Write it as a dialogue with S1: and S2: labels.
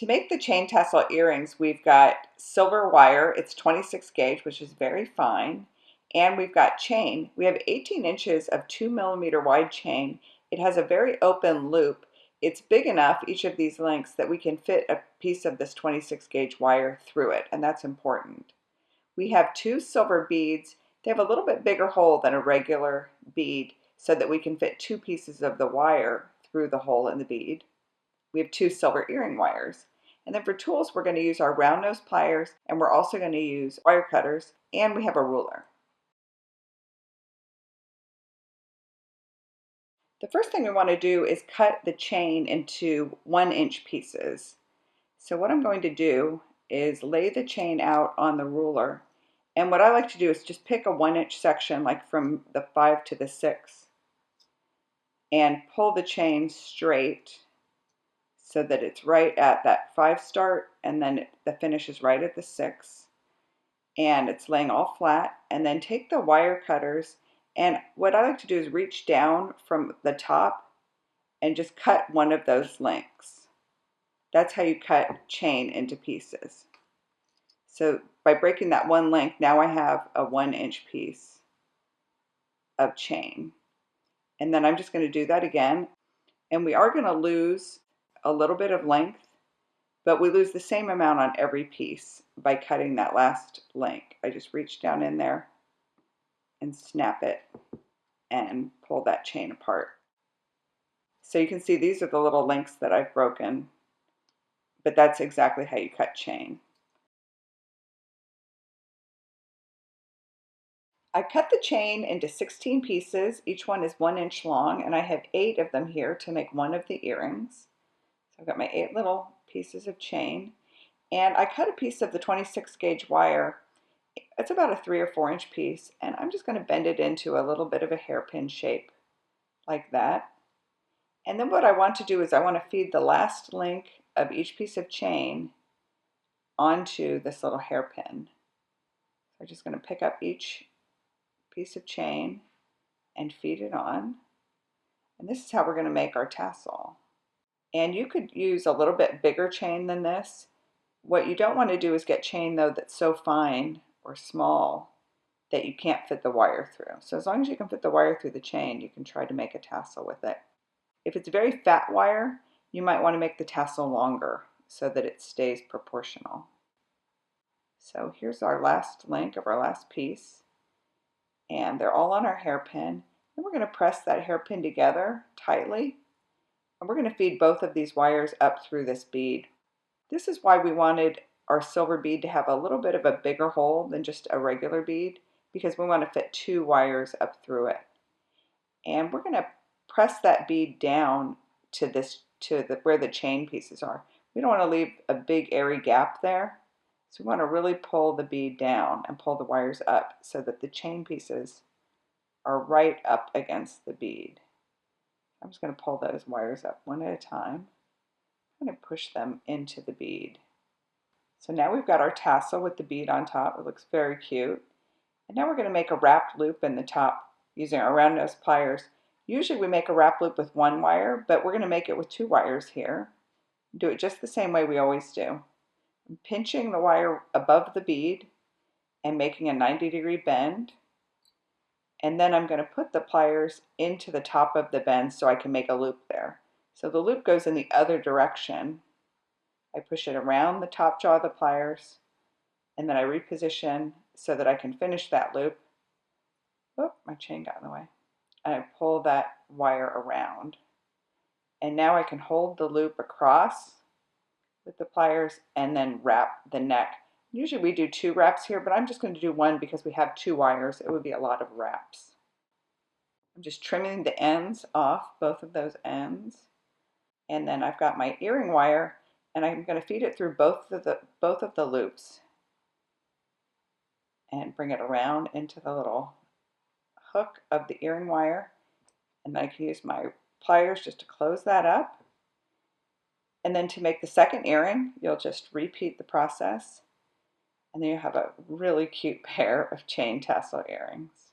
S1: To make the chain tassel earrings, we've got silver wire. It's 26 gauge, which is very fine. And we've got chain. We have 18 inches of 2mm wide chain. It has a very open loop. It's big enough, each of these lengths, that we can fit a piece of this 26 gauge wire through it, and that's important. We have 2 silver beads. They have a little bit bigger hole than a regular bead so that we can fit 2 pieces of the wire through the hole in the bead. We have 2 silver earring wires. And then for tools, we're going to use our round nose pliers, and we're also going to use wire cutters, and we have a ruler. The first thing we want to do is cut the chain into 1-inch pieces. So what I'm going to do is lay the chain out on the ruler. And what I like to do is just pick a 1-inch section, like from the 5 to the 6, and pull the chain straight so that it's right at that 5 start, and then the finish is right at the 6. And it's laying all flat. And then take the wire cutters, and what I like to do is reach down from the top and just cut one of those lengths. That's how you cut chain into pieces. So by breaking that one length, now I have a 1-inch piece of chain. And then I'm just going to do that again. And we are going to lose a little bit of length, but we lose the same amount on every piece by cutting that last link. I just reach down in there and snap it and pull that chain apart. So you can see these are the little links that I've broken, but that's exactly how you cut chain. I cut the chain into 16 pieces. Each one is 1 inch long, and I have 8 of them here to make one of the earrings. So I've got my 8 little pieces of chain, and I cut a piece of the 26 gauge wire. It's about a 3 or 4 inch piece, and I'm just going to bend it into a little bit of a hairpin shape like that. And then what I want to do is I want to feed the last link of each piece of chain onto this little hairpin. So I'm just going to pick up each piece of chain and feed it on. And this is how we're going to make our tassel. And you could use a little bit bigger chain than this. What you don't want to do is get chain though that's so fine or small that you can't fit the wire through. So as long as you can fit the wire through the chain, you can try to make a tassel with it. If it's very fat wire, you might want to make the tassel longer so that it stays proportional. So here's our last link of our last piece, and they're all on our hairpin. And we're going to press that hairpin together tightly, and we're going to feed both of these wires up through this bead. This is why we wanted our silver bead to have a little bit of a bigger hole than just a regular bead, because we want to fit 2 wires up through it. And we're going to press that bead down to where the chain pieces are. We don't want to leave a big airy gap there. So we want to really pull the bead down and pull the wires up so that the chain pieces are right up against the bead. I'm just going to pull those wires up one at a time. I'm going to push them into the bead. So now we've got our tassel with the bead on top. It looks very cute. And now we're going to make a wrapped loop in the top using our round nose pliers. Usually we make a wrap loop with 1 wire, but we're going to make it with 2 wires here. Do it just the same way we always do. I'm pinching the wire above the bead and making a 90-degree bend. And then I'm going to put the pliers into the top of the bend so I can make a loop there. So the loop goes in the other direction. I push it around the top jaw of the pliers, and then I reposition so that I can finish that loop. Oh, my chain got in the way. And I pull that wire around. And now I can hold the loop across with the pliers and then wrap the neck. Usually we do 2 wraps here, but I'm just going to do 1 because we have 2 wires. It would be a lot of wraps. I'm just trimming the ends off, both of those ends. And then I've got my earring wire, and I'm going to feed it through both of the loops and bring it around into the little hook of the earring wire. And then I can use my pliers just to close that up. And then to make the second earring, you'll just repeat the process. And then you have a really cute pair of chain tassel earrings.